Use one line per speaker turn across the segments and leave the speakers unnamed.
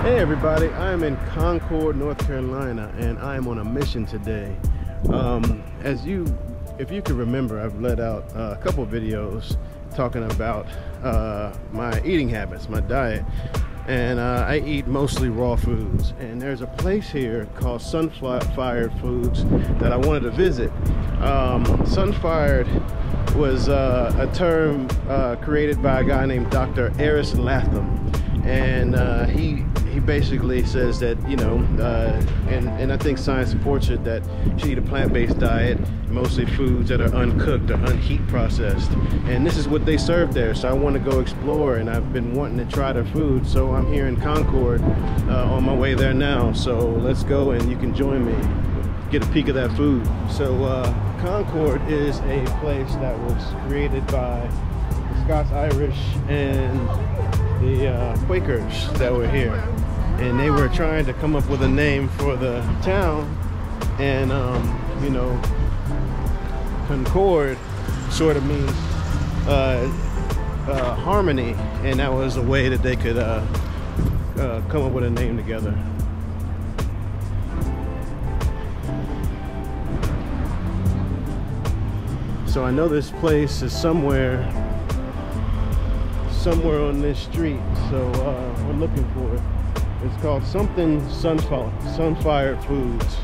Hey everybody, I am in Concord, North Carolina, and I am on a mission today. If you can remember, I've let out a couple videos talking about my eating habits, my diet, and I eat mostly raw foods. And there's a place here called Sunfired Foods that I wanted to visit. Sunfired was a term created by a guy named Dr. Aris Latham, and he basically says that, you know, and I think science supports it, that you should eat a plant-based diet, mostly foods that are uncooked or unheat processed. And this is what they serve there, so I want to go explore, and I've been wanting to try their food, so I'm here in Concord on my way there now. So let's go, and you can join me, get a peek of that food. So Concord is a place that was created by the Scots-Irish and the Quakers that were here, and they were trying to come up with a name for the town, and you know, Concord sort of means harmony, and that was a way that they could come up with a name together. So I know this place is somewhere on this street, so we're looking for it. It's called something Sunfired Foods.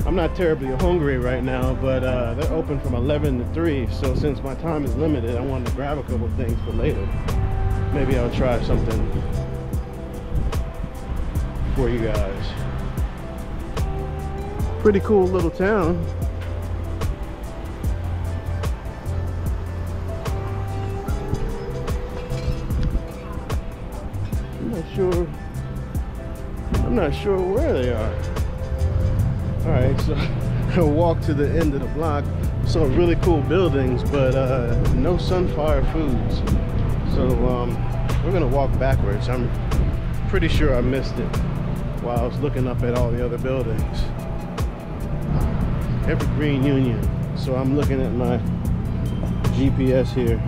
I'm not terribly hungry right now, but they're open from 11 to 3, so since my time is limited, I wanted to grab a couple things for later. Maybe I'll try something for you guys. Pretty cool little town. I'm not sure where they are. All right, so I'll walk to the end of the block. Some really cool buildings, but no Sunfired Foods. So we're gonna walk backwards. I'm pretty sure I missed it while I was looking up at all the other buildings. Evergreen Union. So I'm looking at my GPS here.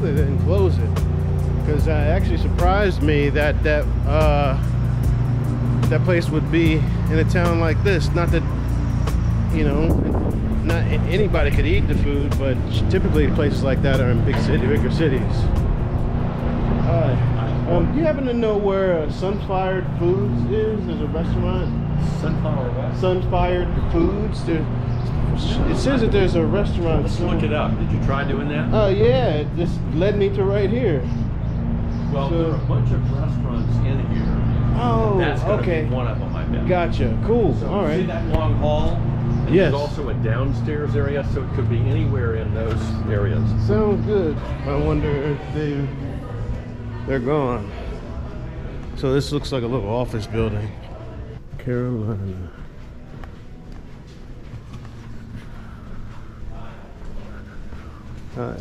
They didn't close it, because it actually surprised me that that place would be in a town like this. Not that, you know, not anybody could eat the food, but typically places like that are in bigger cities. Do you happen to know where Sunfired Foods is? There's a restaurant.
Sunfired what?
Sunfired Foods. It says that there's a restaurant.
Let's look it up. Did you try doing that?
Oh yeah, it just led me to right here.
Well, so, there are a bunch of restaurants in here.
Oh,
that's gonna
okay.
be one of them, I bet.
Gotcha. Cool.
So
all right.
See that long hall? And
yes.
There's also a downstairs area, so it could be anywhere in those areas.
Sounds good. I wonder if they're gone. So this looks like a little office building. Carolina. Hi.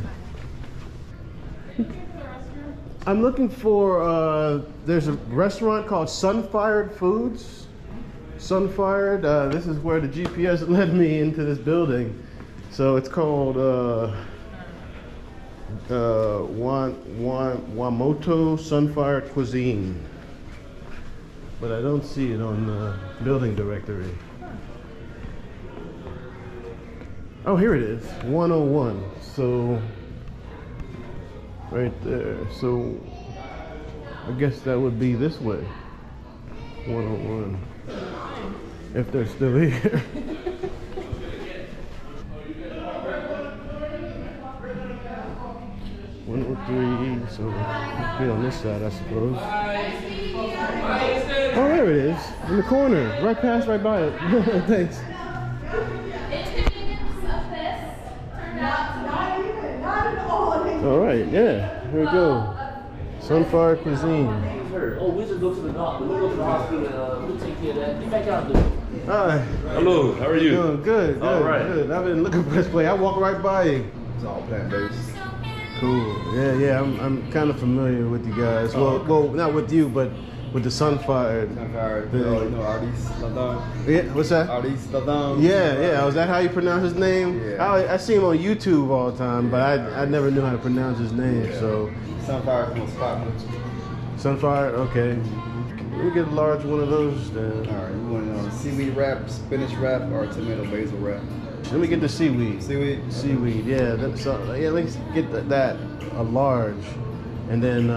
I'm looking for, there's a restaurant called Sunfired Foods. Sunfired, this is where the GPS led me into this building. So it's called Juamoto Sunfired Cuisine. But I don't see it on the building directory. Oh, here it is, 101. So, right there. So, I guess that would be this way. 101. If they're still here. So it'll be on this side, I suppose. Oh, there it is, in the corner, right by it. Thanks. All right, yeah, here we go. Sunfired Cuisine.
Oh, we just go to the doctor. We'll go to the hospital. We'll take care of that. Get back out there.
Hi.
Hello, how are you?
Doing good,
All right.
good. I've been looking for this place. I walk right by you.
It's all plant-based.
Cool. Yeah. I'm kind of familiar with you guys. Well, not with you, but with the Sunfired.
Sunfired. You know Aris Latham.
Yeah. What's that?
Aris Latham.
Yeah. Was that how you pronounce his name?
Yeah.
I see him on YouTube all the time, but I never knew how to pronounce his name.
Yeah.
So.
Sunfired is most popular.
Sunfired. Okay. Let me get a large one of those then.
All right. You want a seaweed wrap, spinach wrap, or tomato basil wrap?
Let me get the seaweed.
Seaweed.
Seaweed. Yeah. Let's get that a large, and then.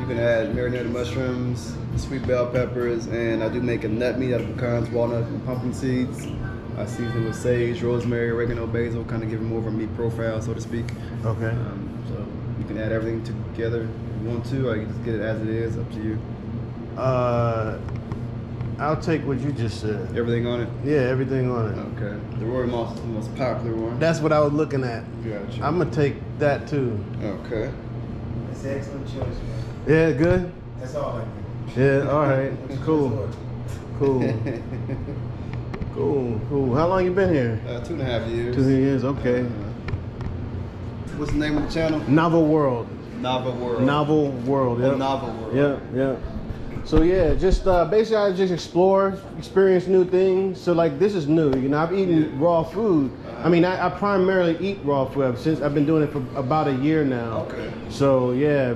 You can add marinated mushrooms, sweet bell peppers, and I do make a nut meat out of pecans, walnuts, and pumpkin seeds. I season it with sage, rosemary, oregano, basil, kind of give it more of a meat profile, so to speak.
Okay.
So you can add everything together if you want to, or you can just get it as it is, up to you.
I'll take what you just said.
Everything on it?
Yeah, everything on it.
Okay. The Roy Moss is the most popular one.
That's what I was looking at.
Gotcha.
I'm gonna take that too.
Okay.
That's an excellent choice, man.
Yeah, good.
That's all I do.
Yeah, all right. Cool. Cool. How long you been here?
2.5 years.
2 years. Okay.
What's the name of the channel?
Novel World.
Novel World.
Novel World.
Oh,
Yep.
Novel World.
Yeah. So yeah, just basically I just explore, experience new things. So like this is new, you know. I've eaten raw food. I mean, I primarily eat raw food since I've been doing it for about a year now.
Okay.
So yeah,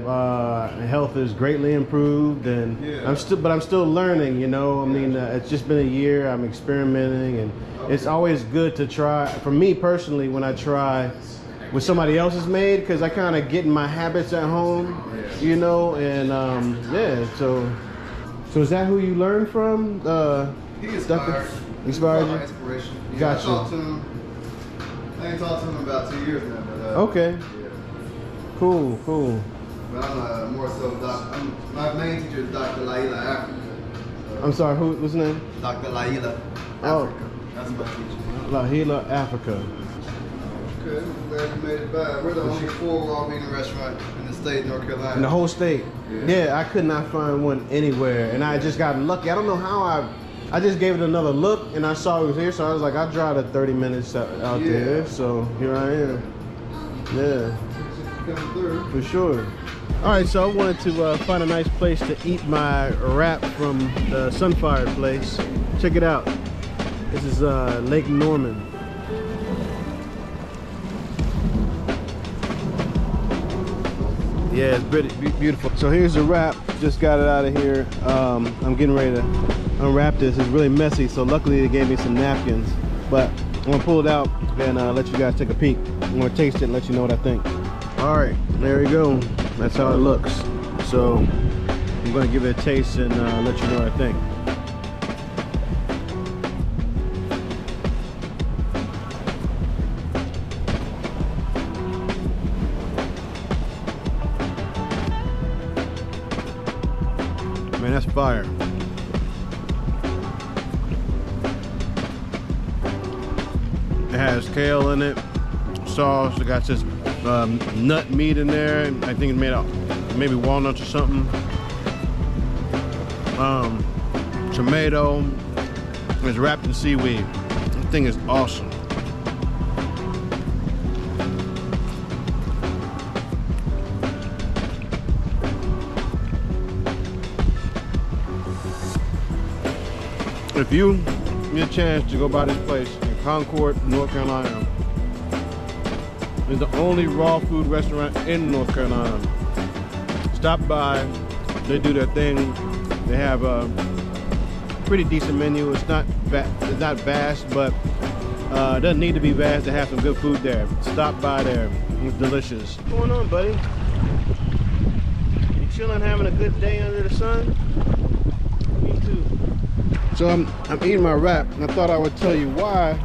health is greatly improved, and
Yeah.
I'm still learning. You know, I mean, it's just been a year. I'm experimenting, and it's always good to try. For me personally, when I try what somebody else has made, because I kind of get in my habits at home, you know, and yeah. So is that who you learned from?
He inspired.
Inspired you?
My inspiration. Yeah,
Gotcha.
I ain't talked to him about 2 years now, but
Okay.
Yeah.
Cool.
But I'm more so my main teacher is Dr. Laila Africa. So,
I'm sorry, what's his name?
Dr. Laila
Oh.
Africa. That's my teacher.
La Gila, Africa.
Okay, I'm glad you made it back. We're the only 4 raw vegan restaurant in the state of North Carolina.
In the whole state. Yeah, I could not find one anywhere, and I just got lucky. I don't know how I just gave it another look, and I saw it was here, so I was like, I'll drive the 30 minutes out there. So here I am. Yeah,
Coming through.
for sure. All right, so I wanted to find a nice place to eat my wrap from the Sunfired place. Check it out. This is Lake Norman. Yeah, it's pretty beautiful. So here's the wrap. Just got it out of here. I'm getting ready to unwrap this. It's really messy, so luckily they gave me some napkins. But I'm gonna pull it out and let you guys take a peek. I'm gonna taste it and let you know what I think. All right, there we go. That's how it looks. So I'm gonna give it a taste and let you know what I think. Man, that's fire. It has kale in it, sauce. It got this nut meat in there. I think it's made out maybe walnuts or something. Tomato. It's wrapped in seaweed. This thing is awesome. If you get a chance to go by this place in Concord, North Carolina, it's the only raw food restaurant in North Carolina. Stop by, they do their thing. They have a pretty decent menu. It's not vast, but it doesn't need to be vast to have some good food there. Stop by there, it's delicious. What's going on, buddy? You chilling, having a good day under the sun? Me too. So I'm eating my wrap, and I thought I would tell you why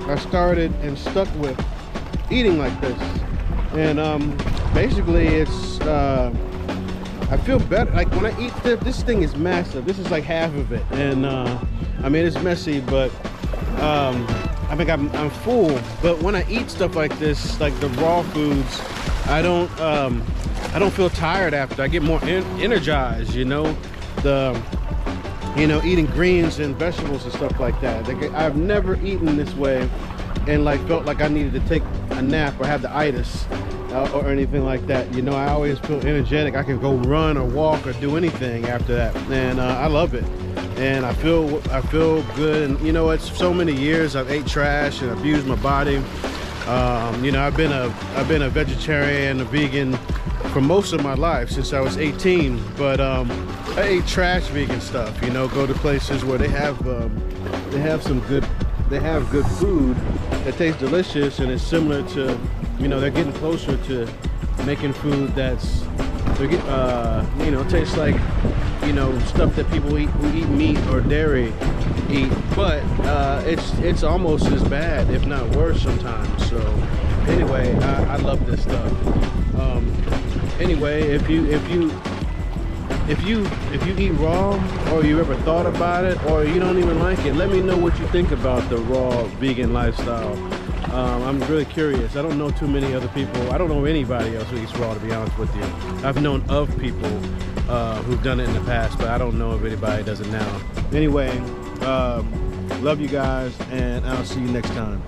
I started and stuck with eating like this. And basically it's I feel better. Like when I eat this thing is massive. This is like half of it, and I mean it's messy, but I think I'm full. But when I eat stuff like this, like the raw foods, I don't feel tired after. I get more energized, you know. Eating greens and vegetables and stuff like that. Like, I've never eaten this way and like felt like I needed to take a nap or have the itis or anything like that. You know, I always feel energetic. I can go run or walk or do anything after that, and I love it. And I feel good. And you know, it's so many years I've ate trash and abused my body. You know, I've been a vegetarian, a vegan for most of my life since I was 18. But I ate trash vegan stuff. You know, go to places where they have good food that tastes delicious and is similar to, you know, they're getting closer to making food that's, you know, tastes like, you know, stuff that people eat who eat meat or dairy eat, but it's almost as bad, if not worse sometimes. So anyway, I love this stuff. Anyway, if you eat raw, or you ever thought about it, or you don't even like it, let me know what you think about the raw vegan lifestyle. I'm really curious. I don't know too many other people. I don't know anybody else who eats raw, to be honest with you. I've known of people who've done it in the past, but I don't know if anybody does it now. Anyway, love you guys, and I'll see you next time.